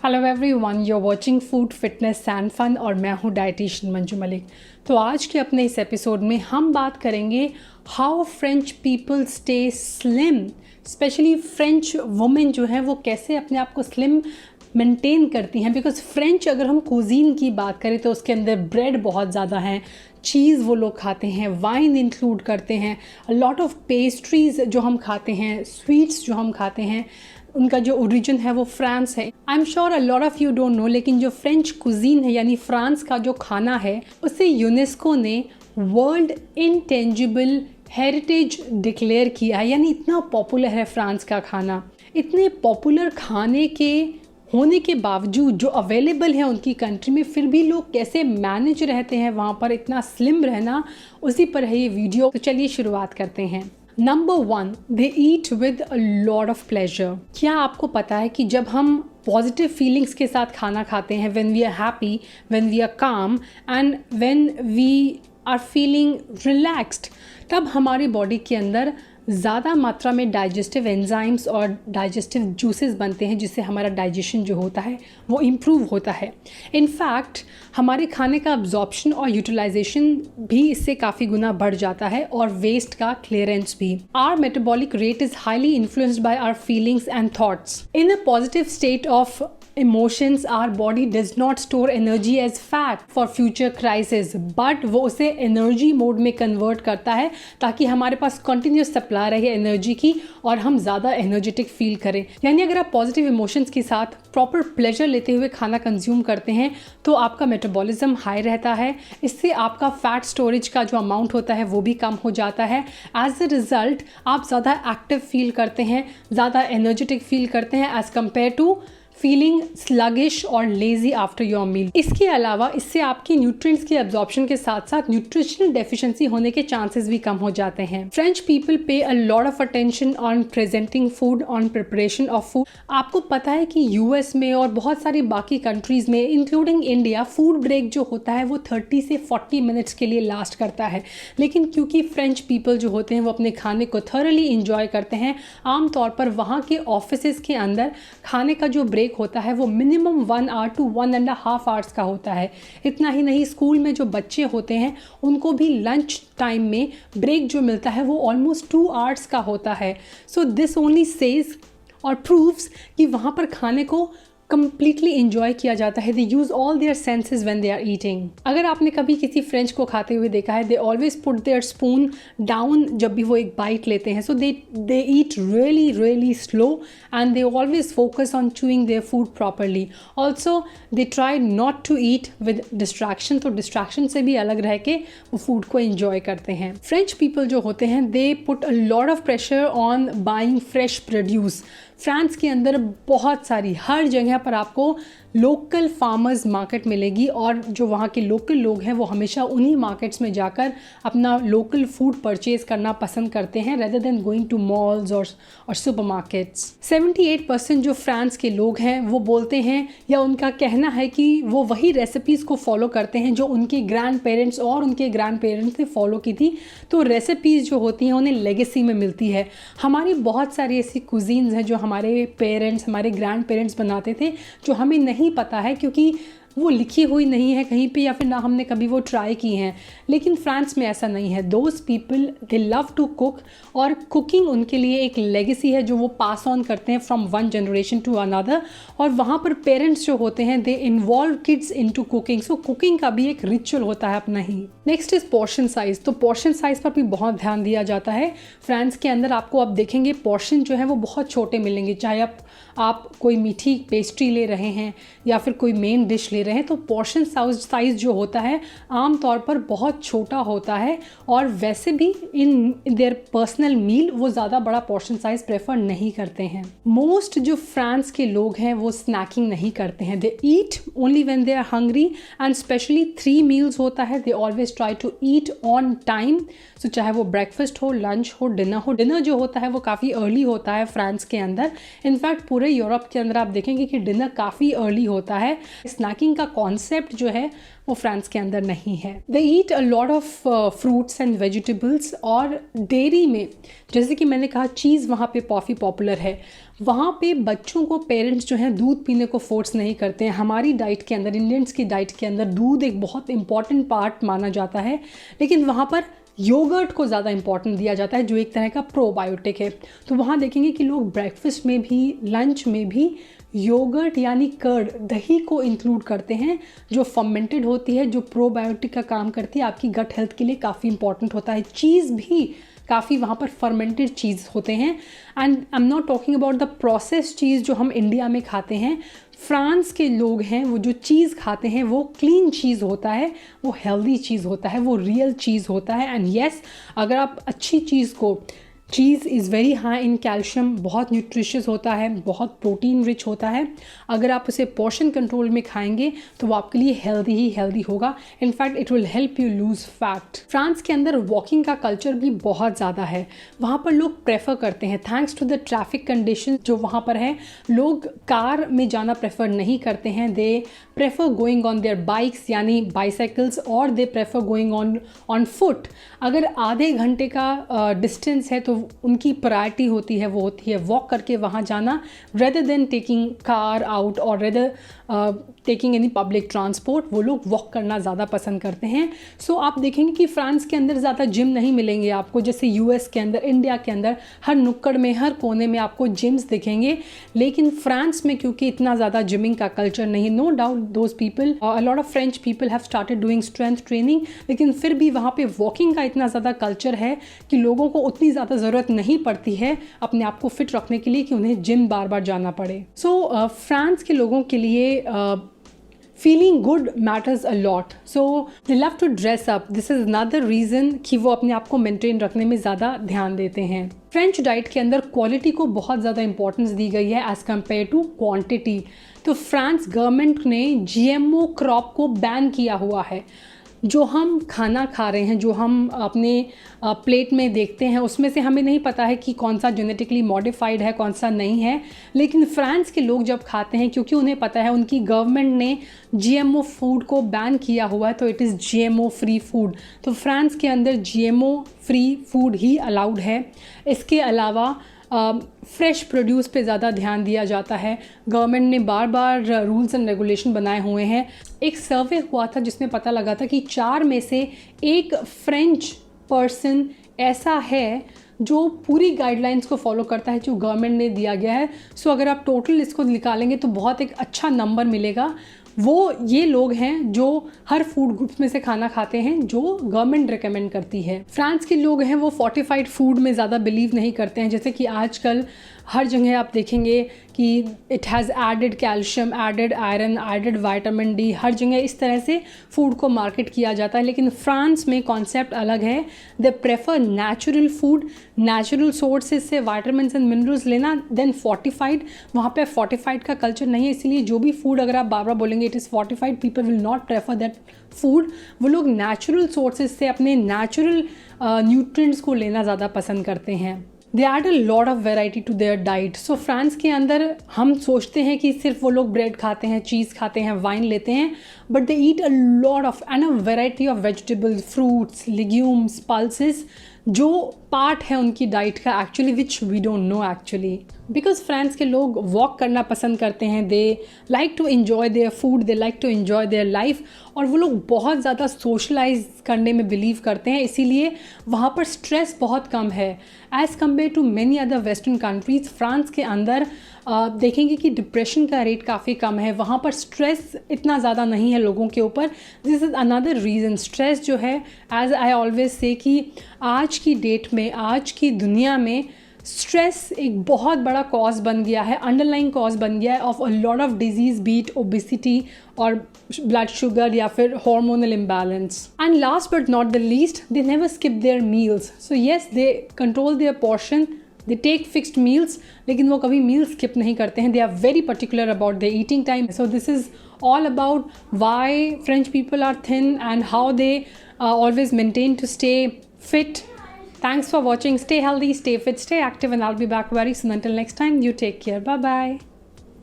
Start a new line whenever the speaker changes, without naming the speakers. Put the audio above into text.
Hello everyone, you are watching food fitness and fun और मैं हूँ डाइटिशियन मंजू मलिक। तो आज के अपने इस एपिसोड में हम बात करेंगे how French people stay slim. Specially French women जो है वो कैसे अपने आप को स्लिम मेंटेन करती हैं। बिकॉज फ्रेंच अगर हम कुजीन की बात करें तो उसके अंदर ब्रेड बहुत ज़्यादा हैं, चीज़ वो लोग खाते हैं, वाइन इंक्लूड करते हैं, लॉट ऑफ पेस्ट्रीज़ जो हम खाते हैं, स्वीट्स जो हम खाते हैं, उनका जो ओरिजिन है वो फ्रांस है। I am sure a lot of you don't know, लेकिन जो फ्रेंच कुजीन है यानी फ्रांस का जो खाना है उसे यूनेस्को ने वर्ल्ड इंटेंजिबल हेरिटेज डिक्लेयर किया है। यानी इतना पॉपुलर है फ्रांस का खाना। इतने पॉपुलर खाने के होने के बावजूद जो अवेलेबल है उनकी कंट्री में, फिर भी लोग कैसे मैनेज रहते हैं वहाँ पर इतना स्लिम रहना, उसी पर है ये वीडियो। तो चलिए शुरुआत करते हैं। Number 1, they eat with a lot of pleasure. क्या आपको पता है कि जब हम पॉजिटिव फीलिंग्स के साथ खाना खाते हैं, when we are happy, when we are calm and when we are feeling relaxed, तब हमारी बॉडी के अंदर ज़्यादा मात्रा में डाइजेस्टिव एंजाइम्स और डाइजेस्टिव जूसेस बनते हैं, जिससे हमारा डाइजेशन जो होता है वो इम्प्रूव होता है। इनफैक्ट हमारे खाने का अब्जॉर्प्शन और यूटिलाइजेशन भी इससे काफ़ी गुना बढ़ जाता है और वेस्ट का क्लियरेंस भी। Our metabolic rate is highly influenced by our feelings and thoughts. In a positive state of emotions, our body does not store energy as fat for future crisis, but वो उसे energy mode में convert करता है ताकि हमारे पास continuous supply रहे energy की और हम ज़्यादा एनर्जेटिक फील करें। यानी अगर आप पॉजिटिव इमोशंस के साथ प्रॉपर प्लेजर लेते हुए खाना कंज्यूम करते हैं तो आपका मेटाबॉलिज्म हाई रहता है। इससे आपका फैट स्टोरेज का जो अमाउंट होता है वो भी कम हो जाता है। एज अ रिज़ल्ट आप ज़्यादा एक्टिव फील करते हैं, ज़्यादा एनर्जेटिक फील करते हैं as compare to feeling sluggish और लेजी आफ्टर योर मील। इसके अलावा इससे आपकी न्यूट्रिएंट्स की एब्जॉर्प्शन के साथ साथ न्यूट्रिशनल डेफिशिएंसी होने के चांसेस भी कम हो जाते हैं। फ्रेंच पीपल पे अ lot of attention on presenting food, on preparation of food. आपको पता है कि यूएस में और बहुत सारी बाकी कंट्रीज में इंक्लूडिंग इंडिया, फूड ब्रेक जो होता है वो 30 से 40 मिनट्स के लिए लास्ट करता है। लेकिन क्योंकि फ्रेंच पीपल जो होते हैं वो अपने खाने को थॉरली इंजॉय करते हैं, आमतौर पर वहाँ के ऑफिसेज के अंदर खाने का जो ब्रेक होता है वो मिनिमम 1 आवर टू 1.5 आवर्स का होता है। इतना ही नहीं, स्कूल में जो बच्चे होते हैं उनको भी लंच टाइम में ब्रेक जो मिलता है वो ऑलमोस्ट 2 आवर्स का होता है। सो दिस ओनली सेज और प्रूव्स कि वहाँ पर खाने को कंप्लीटली इंजॉय किया जाता है। They use all their senses when they are eating. अगर आपने कभी किसी फ्रेंच को खाते हुए देखा है, they always put their spoon down जब भी वो एक बाइट लेते हैं। So they eat really really slow and they always focus on chewing their food properly. Also they try not to eat with distraction, तो डिस्ट्रैक्शन से भी अलग रह के वो फूड को इंजॉय करते हैं। फ्रेंच पीपल जो होते हैं they put a lot of pressure on buying fresh produce. France के अंदर बहुत सारी हर जगह पर आपको लोकल फार्मर्स मार्केट मिलेगी और जो वहाँ के लोकल लोग हैं वो हमेशा उन्हीं मार्केट्स में जाकर अपना लोकल फूड परचेज करना पसंद करते हैं rather than going to malls और सुपरमार्केट्स। 78% जो फ्रांस के लोग हैं वो बोलते हैं या उनका कहना है कि वो वही रेसिपीज़ को फॉलो करते हैं जो उनके ग्रैंड पेरेंट्स और उनके ग्रैंड पेरेंट्स ने फॉलो की थी। तो रेसिपीज़ जो होती हैं उन्हें लेगेसी में मिलती है। हमारी बहुत सारी ऐसी कुजीन्स हैं जो हमारे पेरेंट्स, हमारे ग्रैंड पेरेंट्स बनाते थे, जो हमें नहीं पता है क्योंकि वो लिखी हुई नहीं है कहीं पे या फिर ना हमने कभी वो ट्राई की हैं। लेकिन फ्रांस में ऐसा नहीं है। Those people they love to cook और कुकिंग उनके लिए एक लेगेसी है जो वो पास ऑन करते हैं from one generation to another. और वहाँ पर पेरेंट्स जो होते हैं they involve kids into cooking. So cooking का भी एक रिचुअल होता है अपना ही। Next is portion size. तो पोर्शन साइज पर भी बहुत ध्यान दिया जाता है। फ्रांस के अंदर आपको आप देखेंगे पोर्शन जो है वो बहुत छोटे मिलेंगे। चाहे आप कोई मीठी पेस्ट्री ले रहे हैं या फिर कोई मेन डिश ले रहे हैं तो पोर्शन साइज जो होता है आमतौर पर बहुत छोटा होता है। और वैसे भी इन देयर पर्सनल मील वो ज़्यादा बड़ा पोर्शन साइज प्रेफर नहीं करते हैं। मोस्ट जो फ्रांस के लोग हैं वो स्नैकिंग नहीं करते हैं। They eat only when they are hungry and specially 3 meals होता है। They always try to eat on time. So चाहे वो ब्रेकफास्ट हो, लंच हो, डिनर हो। डिनर जो होता है वो काफ़ी अर्ली होता है फ्रांस के अंदर। इनफैक्ट पूरे यूरोप के अंदर आप देखेंगे कि डिनर काफ़ी अर्ली होता है। स्नैकिंग वॉकिंग का कॉन्सेप्ट जो है वो फ्रांस के अंदर नहीं है। They eat a lot of fruits and vegetables, और डेयरी में जैसे कि मैंने कहा चीज़ वहाँ पे काफ़ी पॉपुलर है। वहाँ पे बच्चों को पेरेंट्स जो हैं दूध पीने को फोर्स नहीं करते हैं। हमारी डाइट के अंदर, इंडियंस की डाइट के अंदर दूध एक बहुत इंपॉर्टेंट पार्ट माना जाता है, लेकिन वहाँ पर योगर्ट को ज़्यादा इंपॉर्टेंट दिया जाता है जो एक तरह का प्रोबायोटिक है। तो वहाँ देखेंगे कि लोग ब्रेकफास्ट में भी, लंच में भी योगर्ट यानी कर्ड, दही को इंक्लूड करते हैं, जो फर्मेंटेड होती है, जो प्रोबायोटिक का काम करती है, आपकी गट हेल्थ के लिए काफ़ी इंपॉर्टेंट होता है। चीज़ भी काफ़ी वहाँ पर फर्मेंटेड चीज़ होते हैं। And I am not talking about the processed cheese जो हम इंडिया में खाते हैं। फ्रांस के लोग हैं वो जो चीज़ खाते हैं वो क्लीन चीज़ होता है, वो हेल्दी चीज़ होता है, वो रियल चीज़ होता है। एंड येस, अगर आप अच्छी चीज़ को, cheese is very high in calcium, बहुत न्यूट्रिशियस होता है, बहुत प्रोटीन रिच होता है। अगर आप उसे पोर्शन कंट्रोल में खाएंगे तो वो आपके लिए हेल्दी ही हेल्दी होगा। In fact it will help you lose fat. France के अंदर वॉकिंग का कल्चर भी बहुत ज़्यादा है। वहाँ पर लोग प्रेफर करते हैं, thanks to the traffic condition जो वहाँ पर है, लोग कार में जाना प्रेफर नहीं करते हैं। They prefer going on their bikes यानी बाईसाइकिल्स, और they prefer going on foot. अगर आधे घंटे का डिस्टेंस है तो उनकी प्रायोरिटी होती है, वो होती है वॉक करके वहाँ जाना, rather than taking car out और rather taking any public transport. वो लोग वॉक करना ज़्यादा पसंद करते हैं। सो आप देखेंगे कि फ्रांस के अंदर ज़्यादा जिम नहीं मिलेंगे आपको, जैसे यूएस के अंदर, इंडिया के अंदर हर नुक्कड़ में, हर कोने में आपको जिम्स दिखेंगे। लेकिन फ्रांस में क्योंकि इतना ज़्यादा जिमिंग का कल्चर नहीं, no doubt those people, a lot of French people have started doing strength training, लेकिन फिर भी वहाँ पे वॉकिंग का इतना ज़्यादा कल्चर है कि लोगों को उतनी ज़्यादा ज़रूरत नहीं पड़ती है अपने आप को फिट रखने के लिए कि उन्हें जिम बार बार जाना पड़े। सो फ्रांस के लोगों के लिए feeling good matters a lot, so they love to dress up. This is another reason कि वो अपने आप को मेंटेन रखने में ज़्यादा ध्यान देते हैं। फ्रेंच डाइट के अंदर क्वालिटी को बहुत ज़्यादा इंपॉर्टेंस दी गई है एज़ कम्पेयर टू क्वांटिटी। तो फ्रांस गवर्नमेंट ने जीएमओ क्रॉप को बैन किया हुआ है। जो हम खाना खा रहे हैं, जो हम अपने प्लेट में देखते हैं, उसमें से हमें नहीं पता है कि कौन सा जेनेटिकली मॉडिफाइड है, कौन सा नहीं है। लेकिन फ्रांस के लोग जब खाते हैं, क्योंकि उन्हें पता है, उनकी गवर्नमेंट ने जीएमओ फूड को बैन किया हुआ है, तो it is GMO free food. तो फ्रांस के अंदर जीएमओ फ्री फूड ही अलाउड है। इसके अलावा फ्रेश प्रोड्यूस पे ज़्यादा ध्यान दिया जाता है। गवर्नमेंट ने बार बार रूल्स एंड रेगुलेशन बनाए हुए हैं। एक सर्वे हुआ था जिसमें पता लगा था कि 4 में से 1 फ्रेंच पर्सन ऐसा है जो पूरी गाइडलाइंस को फॉलो करता है जो गवर्नमेंट ने दिया गया है। सो अगर आप टोटल इसको निकालेंगे तो बहुत एक अच्छा नंबर मिलेगा। वो ये लोग हैं जो हर फूड ग्रुप्स में से खाना खाते हैं जो गवर्नमेंट रिकमेंड करती है। फ्रांस के लोग हैं वो फोर्टिफाइड फूड में ज़्यादा बिलीव नहीं करते हैं। जैसे कि आजकल हर जगह आप देखेंगे कि it has added calcium, added iron, added vitamin D, हर जगह इस तरह से फूड को मार्केट किया जाता है। लेकिन फ्रांस में कॉन्सेप्ट अलग है। They prefer natural food, natural sources से विटामिन एंड मिनरल्स लेना, देन फोर्टिफाइड। वहाँ पे फोर्टिफाइड का कल्चर नहीं है, इसीलिए जो भी फूड अगर आप बार बार बोलेंगे it is fortified, people will not prefer that food. वो लोग नेचुरल सोर्सेज से अपने नेचुरल न्यूट्रिएंट्स को लेना ज़्यादा पसंद करते हैं। They add a lot of variety to their diet. So France के अंदर हम सोचते हैं कि सिर्फ वो लोग ब्रेड खाते हैं, चीज़ खाते हैं, वाइन लेते हैं, but they eat a lot of and a variety of vegetables, fruits, legumes, pulses, जो पार्ट है उनकी डाइट का actually, which we don't know actually. Because France के लोग वॉक करना पसंद करते हैं, they like to enjoy their food, they like to enjoy their life, और वो लोग बहुत ज़्यादा सोशलाइज करने में बिलीव करते हैं, इसीलिए वहाँ पर स्ट्रेस बहुत कम है as compare to many other western countries. France के अंदर देखेंगे कि डिप्रेशन का रेट काफ़ी कम है, वहाँ पर स्ट्रेस इतना ज़्यादा नहीं है लोगों के ऊपर। This is another reason. Stress जो है, एज आई ऑलवेज से, कि आज की डेट में, आज की दुनिया में स्ट्रेस एक बहुत बड़ा कॉज बन गया है, अंडरलाइंग कॉज बन गया है of a lot of diseases, be it obesity और ब्लड शुगर या फिर hormonal imbalance. And last but not the least, they never skip their meals. So yes, they control their portion, they take fixed meals, लेकिन वो कभी meal skip नहीं करते हैं। They are very particular about their eating time. So this is all about why French people are thin and how they always maintain to stay fit. Thanks for watching. Stay healthy, stay fit, stay active, and I'll be back very soon. Until next time, you take care. Bye bye.